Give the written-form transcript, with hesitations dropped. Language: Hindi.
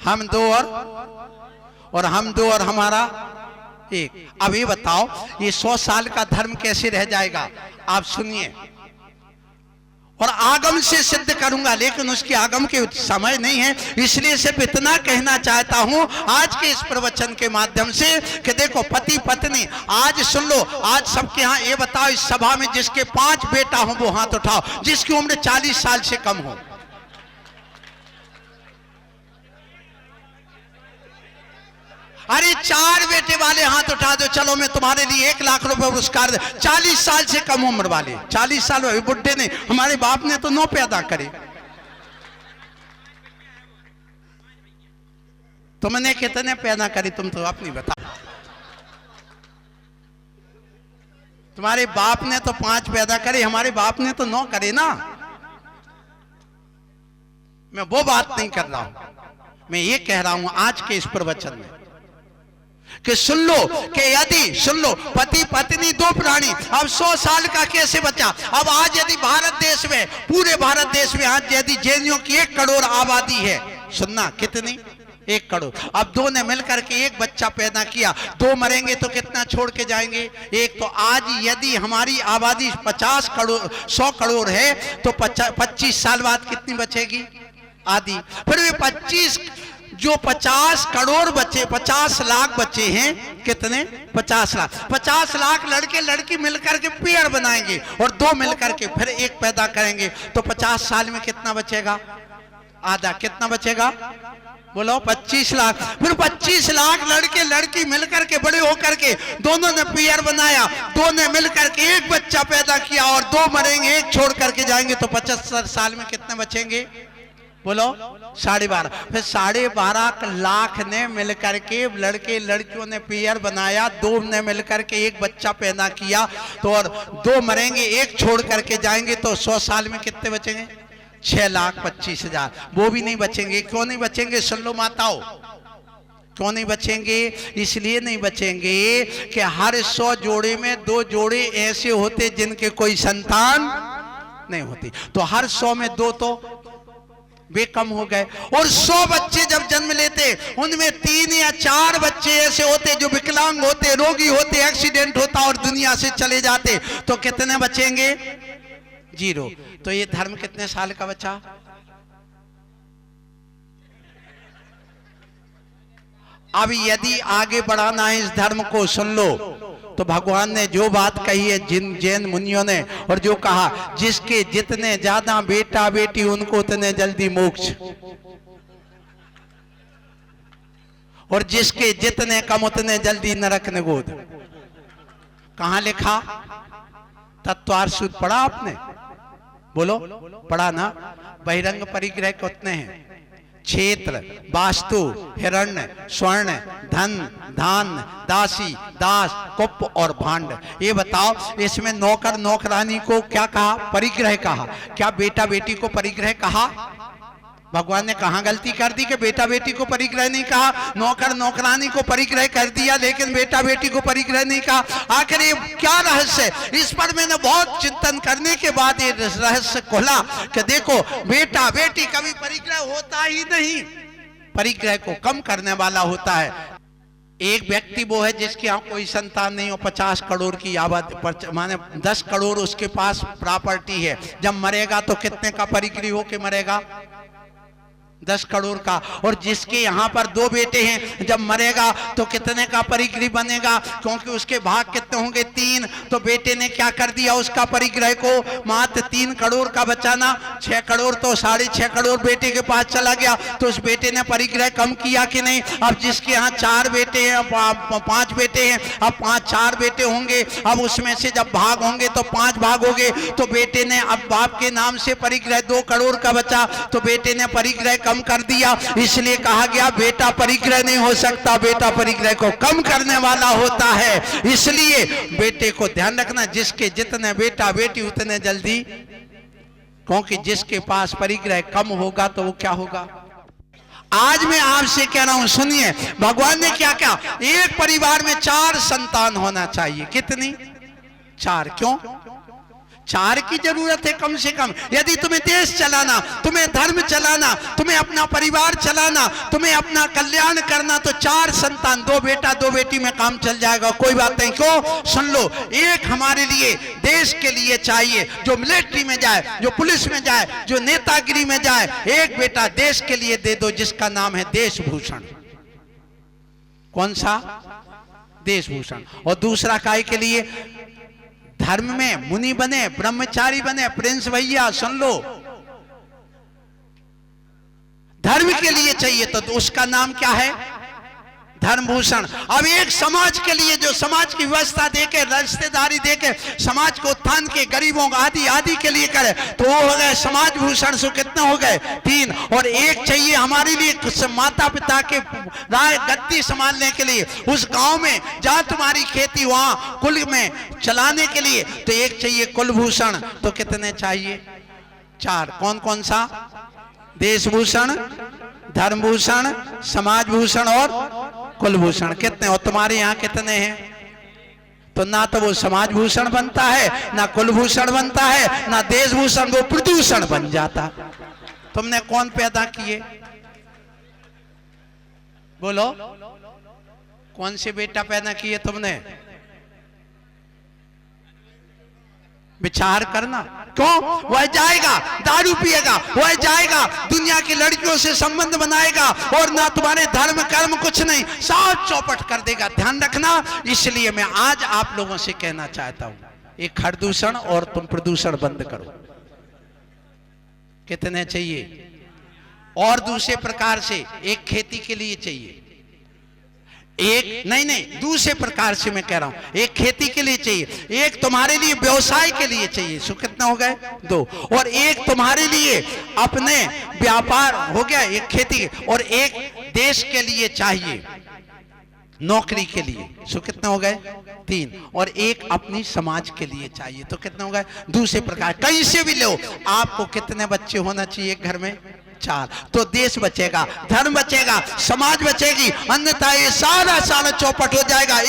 हम दो और हम दो और हमारा एक। अब ये बताओ ये 100 साल का धर्म कैसे रह जाएगा? आप सुनिए, और आगम से सिद्ध करूंगा, लेकिन उसकी आगम के समय नहीं है, इसलिए सिर्फ इतना कहना चाहता हूं आज के इस प्रवचन के माध्यम से कि देखो पति पत्नी, आज सुन लो, आज सबके यहाँ ये बताओ इस सभा में जिसके 5 बेटा हो वो हाथ उठाओ, जिसकी उम्र 40 साल से कम हो। अरे 4 बेटे वाले हाथ उठा दो, चलो मैं तुम्हारे लिए 1 लाख रुपए पुरस्कार दे। 40 साल से कम उम्र वाले, 40 साल वाले बुढ़े ने, हमारे बाप ने तो 9 पैदा करे, तुमने कितने पैदा करी तुम तो अपनी बता। तुम्हारे बाप ने तो 5 पैदा करे, हमारे बाप ने तो 9 करे ना। मैं वो बात नहीं कर रहा हूं, मैं ये कह रहा हूं आज के इस प्रवचन में कि सुन लो कि यदि सुन लो पति पत्नी 2 प्राणी, अब 100 साल का कैसे बचा? अब आज यदि भारत देश में, पूरे भारत देश में आज यदि जैनियों की 1 करोड़ आबादी है, सुनना कितनी? 1 करोड़। अब 2 ने मिलकर के 1 बच्चा पैदा किया, 2 मरेंगे तो कितना छोड़ के जाएंगे? 1। तो आज यदि हमारी आबादी 50 करोड़ 100 करोड़ है तो 25 साल बाद कितनी बचेगी? आधी। फिर वे 50 करोड़ बचे, 50 लाख बचे हैं, कितने? 50 लाख। 50 लाख लड़के लड़की मिलकर के पेड़ बनाएंगे और 2 मिलकर के फिर 1 पैदा करेंगे, तो 50 साल में कितना बचेगा? आधा। कितना बचेगा? बोलो 25 लाख। फिर 25 लाख लड़के लड़की मिलकर के बड़े होकर के दोनों ने पेड़ बनाया, 2 ने मिलकर के 1 बच्चा पैदा किया और 2 मरेंगे, 1 छोड़ करके जाएंगे, तो 75 साल में कितने बचेंगे? बोलो 12.5। फिर 12.5 लाख ने मिलकर के लड़के लड़कियों ने पेयर बनाया, 2 ने मिलकर के 1 बच्चा पैदा किया, तो और 2 मरेंगे, 1 छोड़ करके जाएंगे, तो 100 साल में कितने बचेंगे? 6,25,000। वो भी नहीं बचेंगे। क्यों नहीं बचेंगे? सुन लो माताओं, क्यों नहीं बचेंगे? इसलिए नहीं बचेंगे कि हर 100 जोड़े में 2 जोड़े ऐसे होते जिनके कोई संतान नहीं होती, तो हर 100 में 2 तो वे कम हो गए। और 100 बच्चे जब जन्म लेते उनमें 3 या 4 बच्चे ऐसे होते जो विकलांग होते, रोगी होते, एक्सीडेंट होता और दुनिया से चले जाते, तो कितने बचेंगे? 0। तो ये धर्म कितने साल का बचा? अब यदि आगे बढ़ाना है इस धर्म को, सुन लो, तो भगवान ने जो बात कही है जिन जैन मुनियों ने, और जो कहा जिसके जितने ज्यादा बेटा बेटी उनको उतने जल्दी मोक्ष, और जिसके जितने कम उतने जल्दी नरक निगोद। कहां लिखा? तत्वार सूत्र पढ़ा आपने? बोलो पढ़ा ना? बहिरंग परिग्रह कितने हैं? क्षेत्र, वास्तु, हिरण्य, स्वर्ण, धन, धान, दासी, दास, कुप और भांड। ये बताओ इसमें नौकर नौकरानी को क्या कहा? परिग्रह कहा। क्या बेटा बेटी को परिग्रह कहा? भगवान ने कहां गलती कर दी कि बेटा बेटी को परिग्रह नहीं कहा? नौकर नौकरानी को परिग्रह कर दिया, लेकिन बेटा बेटी को परिग्रह नहीं कहा। आखिर ये क्या रहस्य? इस पर मैंने बहुत चिंतन करने के बाद ये रहस्य खोला कि देखो बेटा बेटी कभी परिग्रह होता ही नहीं, परिग्रह को कम करने वाला होता है। एक व्यक्ति वो है जिसके यहाँ कोई संतान नहीं हो, 50 करोड़ की आबादी, माने 10 करोड़ उसके पास प्रॉपर्टी है, जब मरेगा तो कितने का परिग्रह होके मरेगा? 10 करोड़ का। और जिसके यहाँ पर 2 बेटे हैं, जब मरेगा तो कितने का परिग्रह बनेगा? क्योंकि उसके भाग कितने होंगे? 3। तो बेटे ने क्या कर दिया? उसका परिग्रह को मात्र 3 करोड़ का बचाना, 6 करोड़ तो 6.5 करोड़ बेटे के पास चला गया, तो उस बेटे ने परिग्रह कम किया कि नहीं? अब जिसके यहाँ 4 बेटे हैं, 5 बेटे हैं, अब 4 बेटे होंगे, अब उसमें से जब भाग होंगे तो 5 भाग हो गए, तो बेटे ने अब बाप के नाम से परिग्रह 2 करोड़ का बचा, तो बेटे ने परिग्रह कम कर दिया। इसलिए कहा गया बेटा परिग्रह नहीं हो सकता, बेटा परिग्रह को कम करने वाला होता है। इसलिए बेटे को ध्यान रखना, जिसके जितने बेटा बेटी उतने जल्दी, क्योंकि जिसके पास परिग्रह कम होगा तो वो क्या होगा? आज मैं आपसे कह रहा हूं, सुनिए, भगवान ने क्या क्या? एक परिवार में 4 संतान होना चाहिए। कितनी? 4। क्यों? चार की जरूरत है कम से कम। यदि तुम्हें देश चलाना, तुम्हें धर्म चलाना, तुम्हें अपना परिवार चलाना, तुम्हें अपना कल्याण करना, तो 4 संतान, 2 बेटा 2 बेटी में काम चल जाएगा, कोई बात नहीं। क्यों? सुन लो, एक हमारे लिए देश के लिए चाहिए, जो मिलिट्री में जाए, जो पुलिस में जाए, जो नेतागिरी में जाए, एक बेटा देश के लिए दे दो, जिसका नाम है देशभूषण। कौन सा? देशभूषण। और दूसरा काय के लिए? धर्म में मुनि बने, ब्रह्मचारी बने। प्रिंस भैया सुन लो, धर्म के लिए चाहिए तो उसका नाम क्या है? धर्मभूषण। अब एक समाज के लिए, जो समाज की व्यवस्था देके, रिश्तेदारी देके, समाज को उत्थान के, गरीबों आदि आदि के लिए करे, तो वो हो गए समाज भूषण। सो कितने हो गए? 3। और एक चाहिए हमारे लिए माता पिता के राय गद्दी संभालने के लिए, उस गांव में जहां तुम्हारी खेती वहां कुल में चलाने के लिए, तो एक चाहिए कुलभूषण। तो कितने चाहिए? 4। कौन कौन सा? देशभूषण, धर्मभूषण, समाजभूषण और कुलभूषण। कितने? और तुम्हारे यहाँ कितने हैं? तो ना तो वो समाजभूषण बनता है, ना कुलभूषण बनता है, ना देशभूषण, वो प्रदूषण बन जाता। तुमने कौन पैदा किए? बोलो, कौन से बेटा पैदा किए तुमने? विचार करना। क्यों? वह जाएगा दारू पिएगा, वह जाएगा दुनिया की लड़कियों से संबंध बनाएगा, और ना तुम्हारे धर्म कर्म कुछ नहीं, साफ चौपट कर देगा। ध्यान रखना। इसलिए मैं आज आप लोगों से कहना चाहता हूं, एक प्रदूषण और तुम प्रदूषण बंद करो। कितने चाहिए? और दूसरे प्रकार से एक खेती के लिए चाहिए, एक नहीं दूसरे प्रकार से मैं कह रहा हूं, एक खेती के लिए चाहिए, एक तुम्हारे लिए व्यवसाय के लिए चाहिए। सो कितना हो गए? 2। और एक तुम्हारे लिए अपने व्यापार हो गया, एक खेती, और एक देश के लिए चाहिए, नौकरी के लिए। सो कितने हो गए? 3। और एक अपनी समाज के लिए चाहिए। तो कितने हो गए? दूसरे प्रकार। कहीं से भी लो, आपको कितने बच्चे होना चाहिए घर में? 4। तो देश बचेगा, धर्म बचेगा, समाज बचेगी, अन्यथा ये सारा चौपट हो जाएगा।